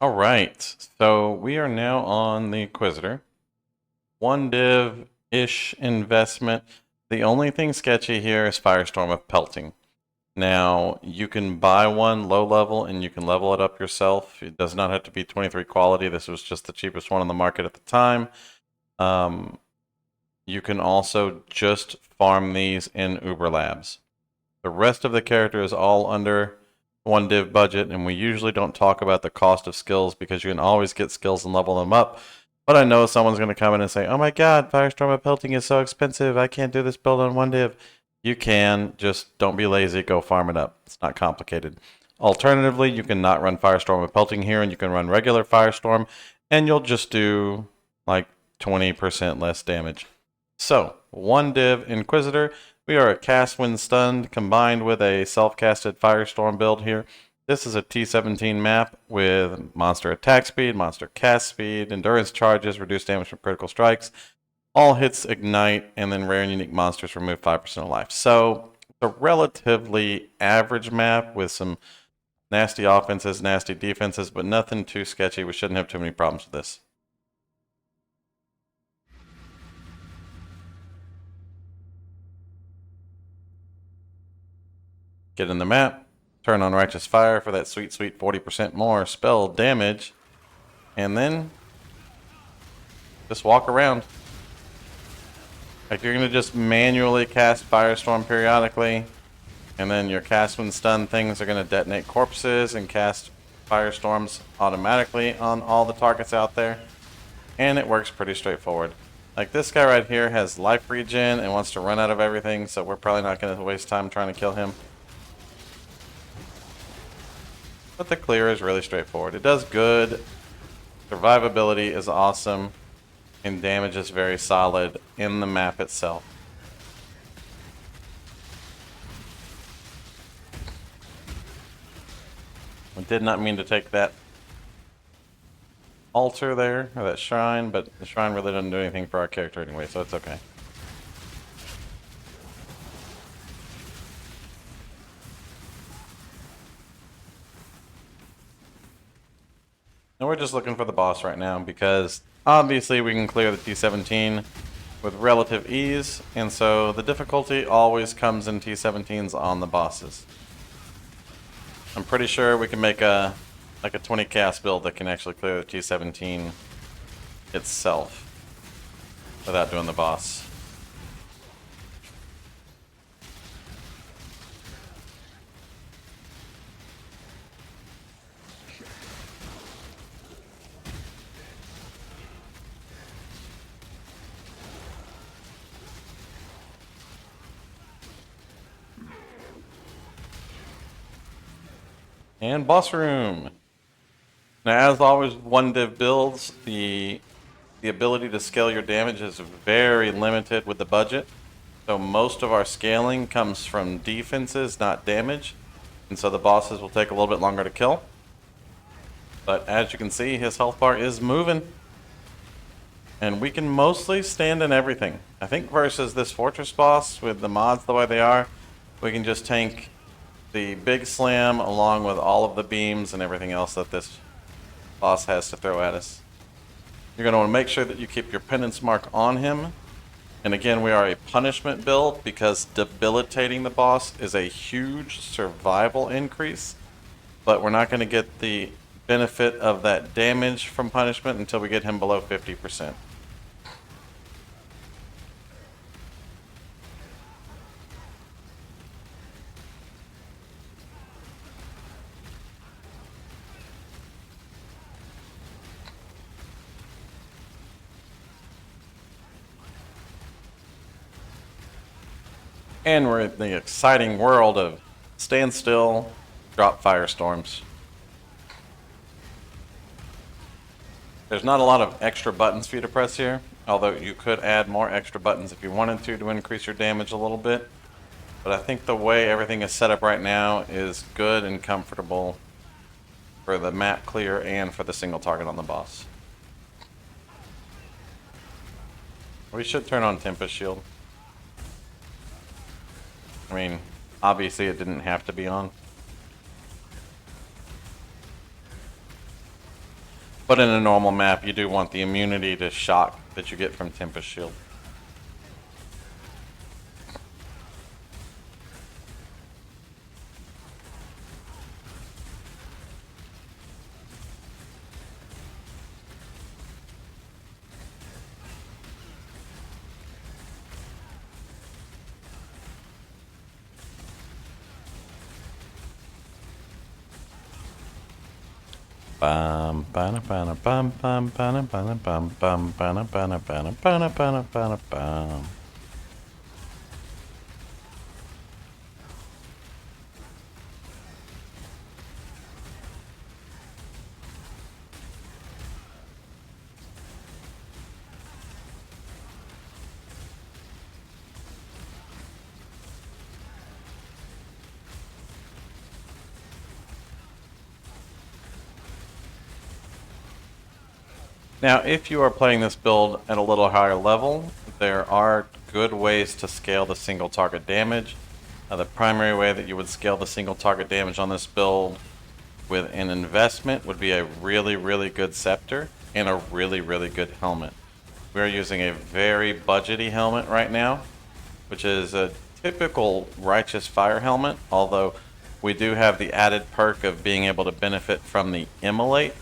All right, so we are now on the Inquisitor. One div-ish investment. The only thing sketchy here is Firestorm of Pelting. Now, you can buy one low level and you can level it up yourself. It does not have to be 23 quality. This was just the cheapest one on the market at the time. You can also just farm these in Uber Labs. The rest of the character is all under one div budget, and we usually don't talk about the cost of skills because you can always get skills and level them up. But I know someone's going to come in and say, oh my god, Firestorm of Pelting is so expensive, I can't do this build on one div. You can, just don't be lazy, go farm it up. It's not complicated. Alternatively, you can not run Firestorm of Pelting here, and you can run regular Firestorm, and you'll just do like 20% less damage. So, one div Inquisitor. We are a cast when stunned combined with a self-casted Firestorm build here. This is a T17 map with monster attack speed, monster cast speed, endurance charges, reduced damage from critical strikes. All hits ignite, and then rare and unique monsters remove 5% of life. So it's a relatively average map with some nasty offenses, nasty defenses, but nothing too sketchy. We shouldn't have too many problems with this. Get in the map, turn on Righteous Fire for that sweet, sweet 40% more spell damage, and then just walk around. Like you're going to just manually cast Firestorm periodically, and then your cast when stun things are going to detonate corpses and cast Firestorms automatically on all the targets out there, and it works pretty straightforward. Like this guy right here has life regen and wants to run out of everything, so we're probably not going to waste time trying to kill him. But the clear is really straightforward. It does good. Survivability is awesome. And damage is very solid in the map itself. I did not mean to take that altar there, or that shrine, but the shrine really doesn't do anything for our character anyway, so it's okay. And we're just looking for the boss right now because obviously we can clear the T17 with relative ease, and so the difficulty always comes in T17s on the bosses. I'm pretty sure we can make a 20 cast build that can actually clear the T17 itself without doing the boss. And boss room. Now, as always, one div builds, the ability to scale your damage is very limited with the budget. So most of our scaling comes from defenses, not damage. And so the bosses will take a little bit longer to kill. But as you can see, his health bar is moving. And we can mostly stand in everything. I think versus this fortress boss, with the mods the way they are, we can just tank the big slam along with all of the beams and everything else that this boss has to throw at us. You're going to want to make sure that you keep your penance mark on him. And again, we are a punishment build because debilitating the boss is a huge survival increase. But we're not going to get the benefit of that damage from punishment until we get him below 50%. And we're in the exciting world of stand still, drop firestorms. There's not a lot of extra buttons for you to press here, although you could add more extra buttons if you wanted to increase your damage a little bit. But I think the way everything is set up right now is good and comfortable for the map clear and for the single target on the boss. We should turn on Tempest Shield. I mean, obviously it didn't have to be on. But in a normal map, you do want the immunity to shock that you get from Tempest Shield. Bum bana bana bum bum bana bana bum bum bana bana bana bana bana bana bum. Now, if you are playing this build at a little higher level, there are good ways to scale the single target damage. The primary way that you would scale the single target damage on this build with an investment would be a really, really good scepter and a really, really good helmet. We're using a very budgety helmet right now, which is a typical Righteous Fire helmet, although we do have the added perk of being able to benefit from the Immolate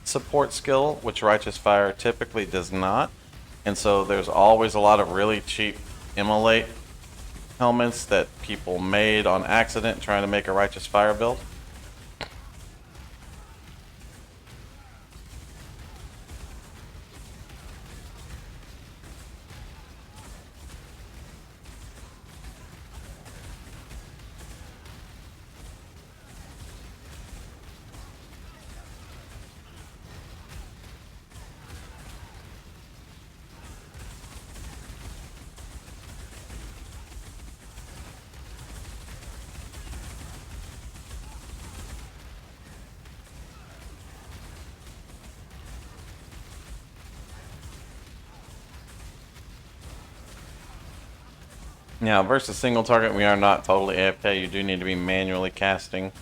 support skill, which Righteous Fire typically does not. And so there's always a lot of really cheap Immolate helmets that people made on accident trying to make a Righteous Fire build. Now, versus single target, we are not totally AFK. You do need to be manually casting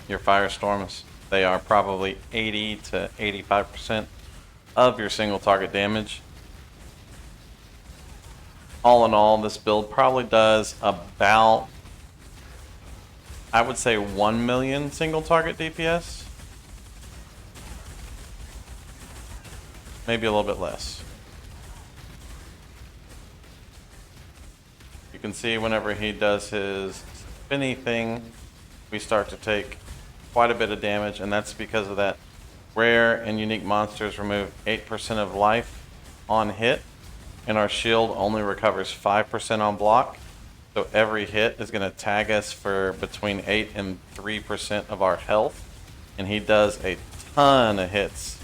your firestorms. They are probably 80 to 85% of your single target damage. All in all, this build probably does about, I would say, 1 million single target DPS. Maybe a little bit less. You can see whenever he does his spinny thing, we start to take quite a bit of damage, and that's because of that rare and unique monsters remove 8% of life on hit, and our shield only recovers 5% on block. So every hit is going to tag us for between 8 and 3% of our health, and he does a ton of hits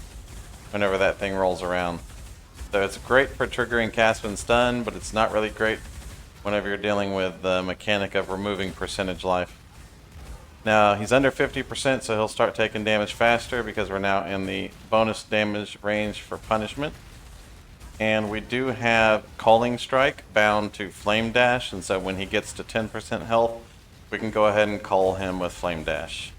whenever that thing rolls around. So it's great for triggering cast when stun, but it's not really great whenever you're dealing with the mechanic of removing percentage life. Now, he's under 50%, so he'll start taking damage faster because we're now in the bonus damage range for punishment. And we do have Calling Strike bound to Flame Dash, and so when he gets to 10% health, we can go ahead and call him with Flame Dash.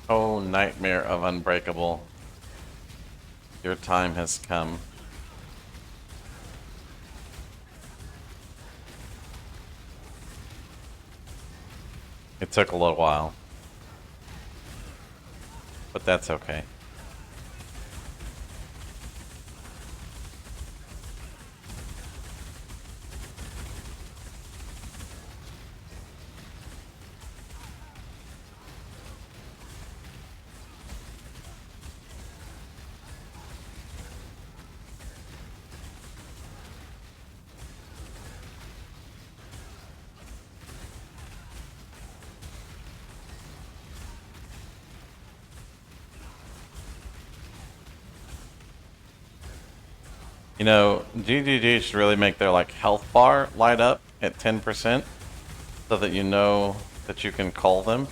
Oh, nightmare of Unbreakable. Your time has come. It took a little while, but that's okay. You know, GGG should really make their like health bar light up at 10% so that you know that you can cull them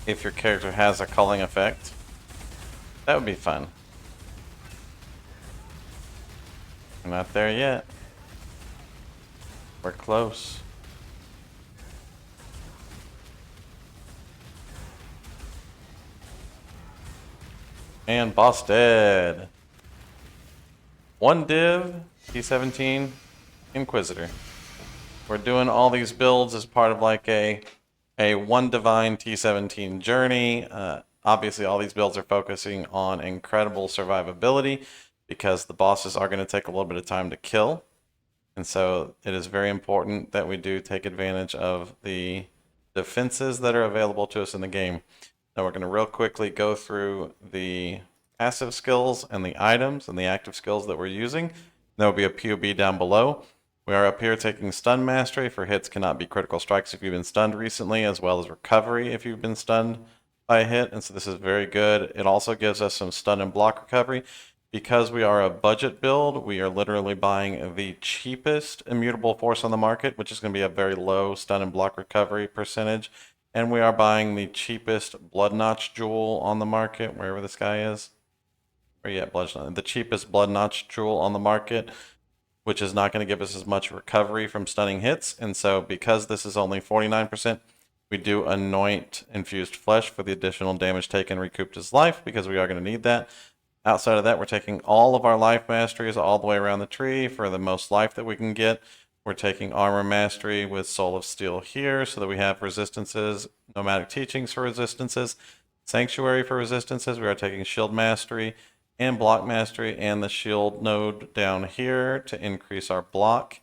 if your character has a culling effect. That would be fun. We're not there yet. We're close. And boss dead. 1 div, T17, Inquisitor. We're doing all these builds as part of like a one divine T17 journey. Obviously, all these builds are focusing on incredible survivability because the bosses are going to take a little bit of time to kill. And so it is very important that we do take advantage of the defenses that are available to us in the game. Now we're going to real quickly go through the passive skills and the items and the active skills that we're using. There will be a POB down below. We are up here taking Stun Mastery for hits cannot be critical strikes if you've been stunned recently, as well as Recovery if you've been stunned by a hit, and so this is very good. It also gives us some stun and block recovery. Because we are a budget build, we are literally buying the cheapest immutable force on the market, which is going to be a very low stun and block recovery percentage. And we are buying the cheapest Blood Notch Jewel on the market, wherever this guy is. Or yeah, the cheapest Blood Notch Jewel on the market, which is not going to give us as much recovery from stunning hits. And so because this is only 49%, we do anoint infused flesh for the additional damage taken recouped his life, because we are going to need that. Outside of that, we're taking all of our life masteries all the way around the tree for the most life that we can get. We're taking armor mastery with Soul of Steel here so that we have resistances, nomadic teachings for resistances, sanctuary for resistances. We are taking shield mastery and block mastery and the shield node down here to increase our block.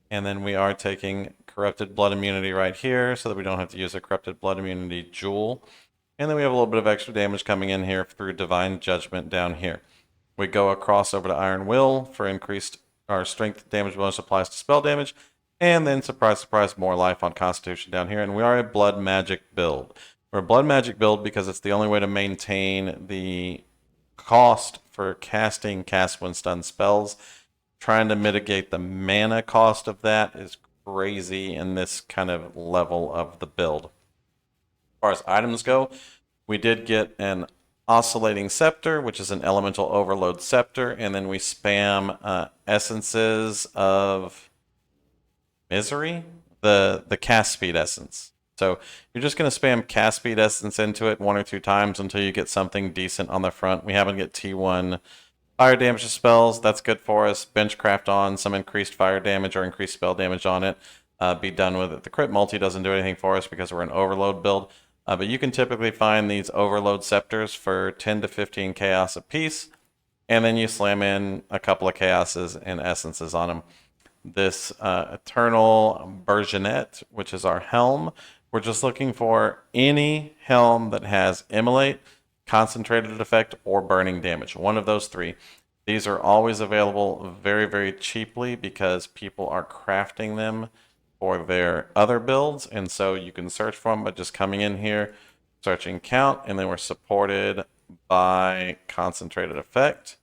And then we are taking corrupted blood immunity right here so that we don't have to use a corrupted blood immunity jewel. And then we have a little bit of extra damage coming in here through Divine Judgment down here. We go across over to Iron Will for increased our strength damage bonus applies to spell damage. And then, surprise, surprise, more life on Constitution down here. And we are a Blood Magic build. We're a Blood Magic build because it's the only way to maintain the cost for casting cast when stunned spells. Trying to mitigate the mana cost of that is crazy in this kind of level of the build. As far as items go, we did get an Oscillating Scepter, which is an Elemental Overload Scepter, and then we spam Essences of Misery, the Cast Speed Essence. So you're just going to spam Cast Speed Essence into it 1 or 2 times until you get something decent on the front. We happen to get T1 fire damage to spells. That's good for us. Benchcraft on some increased fire damage or increased spell damage on it. Be done with it. The crit multi doesn't do anything for us because we're an overload build. But you can typically find these overload scepters for 10 to 15 chaos a piece, and then you slam in a couple of chaoses and essences on them. This Eternal Burgeonet, which is our helm, we're just looking for any helm that has Immolate, Concentrated Effect, or Burning Damage. One of those 3. These are always available very, very cheaply because people are crafting them for their other builds, and so you can search for them by just coming in here, searching count, and then we're supported by Concentrated Effect,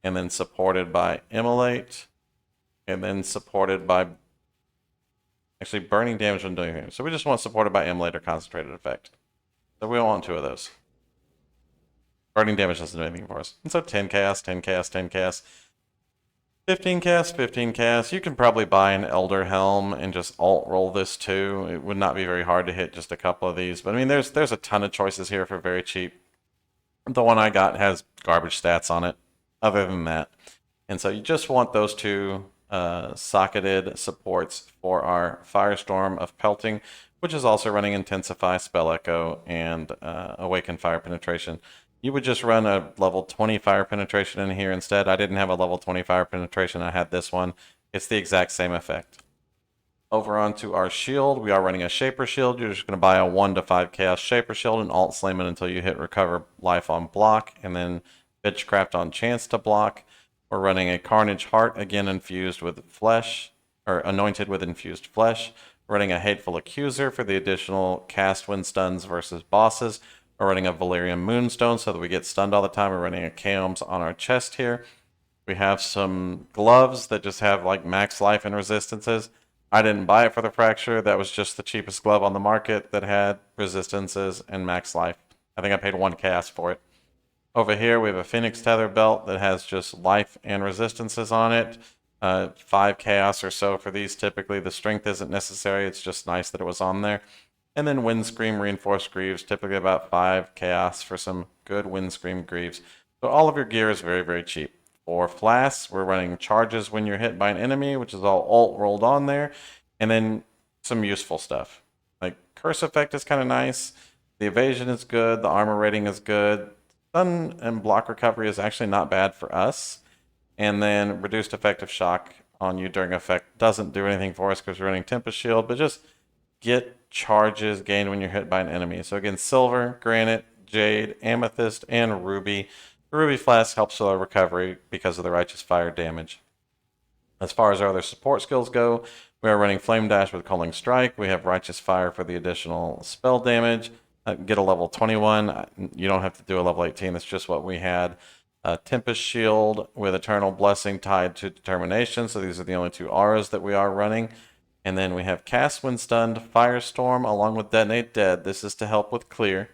and then supported by Immolate, and then supported by actually Burning Damage when doing anything. So we just want supported by Immolate or Concentrated Effect. So we don't want 2 of those. Burning Damage doesn't do anything for us. And so 10 chaos, 10 chaos, 10 chaos. 15 cast, 15 cast. You can probably buy an Elder Helm and just alt roll this too. It would not be very hard to hit just a couple of these. But I mean, there's a ton of choices here for very cheap. The one I got has garbage stats on it, other than that. And so you just want those 2 socketed supports for our Firestorm of Pelting, which is also running Intensify, Spell Echo, and Awaken Fire Penetration. You would just run a level 20 fire penetration in here instead. I didn't have a level 20 fire penetration. I had this one. It's the exact same effect. Over onto our shield, we are running a Shaper Shield. You're just going to buy a 1 to 5 Chaos Shaper Shield and alt slam it until you hit Recover Life on block, and then Bitchcraft on chance to block. We're running a Carnage Heart, again infused with flesh, or anointed with infused flesh. We're running a Hateful Accuser for the additional cast when stuns versus bosses. We're running a Valerian Moonstone so that we get stunned all the time. We're running a Chaos on our chest here. We have some gloves that just have like max life and resistances. I didn't buy it for the fracture. That was just the cheapest glove on the market that had resistances and max life. I think I paid 1 chaos for it. Over here, we have a Phoenix Tether belt that has just life and resistances on it. 5 chaos or so for these typically. The strength isn't necessary. It's just nice that it was on there. And then Windscream Reinforced Greaves, typically about 5 chaos for some good Windscream Greaves. So all of your gear is very, very cheap. For flasks, we're running charges when you're hit by an enemy, which is all ult rolled on there. And then some useful stuff. Like Curse Effect is kind of nice. The evasion is good. The armor rating is good. Stun and block recovery is actually not bad for us. And then reduced effective shock on you during effect doesn't do anything for us because we're running Tempest Shield, but just get charges gained when you're hit by an enemy. So again, silver, granite, jade, amethyst, and ruby. The ruby flask helps with our recovery because of the righteous fire damage. As far as our other support skills go, we are running Flame Dash with Culling Strike. We have Righteous Fire for the additional spell damage. Get a level 21. You don't have to do a level 18. That's just what we had. Tempest Shield with Eternal Blessing tied to Determination. So these are the only 2 auras that we are running. And then we have Cast When Stunned, Firestorm, along with Detonate Dead. This is to help with clear.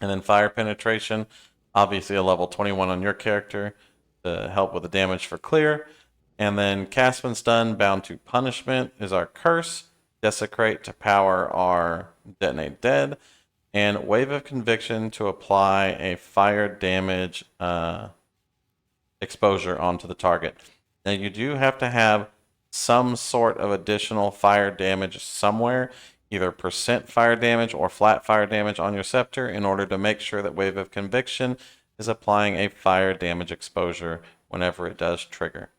And then Fire Penetration, obviously a level 21 on your character to help with the damage for clear. And then Cast When Stunned, Bound to Punishment is our curse. Desecrate to power our Detonate Dead. And Wave of Conviction to apply a fire damage exposure onto the target. Now you do have to have some sort of additional fire damage somewhere, either percent fire damage or flat fire damage on your scepter in order to make sure that Wave of Conviction is applying a fire damage exposure whenever it does trigger.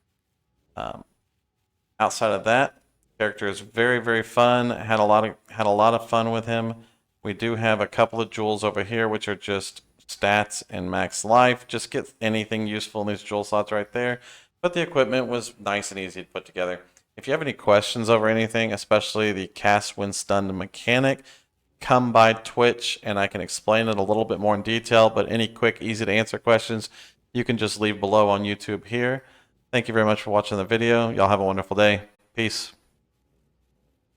Outside of that, character is very, very fun. Had a lot of fun with him. We do have a couple of jewels over here, which are just stats and max life. Just get anything useful in these jewel slots right there. But the equipment was nice and easy to put together. If you have any questions over anything, especially the Cast When Stunned mechanic, come by Twitch and I can explain it a little bit more in detail. But any quick, easy to answer questions, you can just leave below on YouTube here. Thank you very much for watching the video. Y'all have a wonderful day. Peace.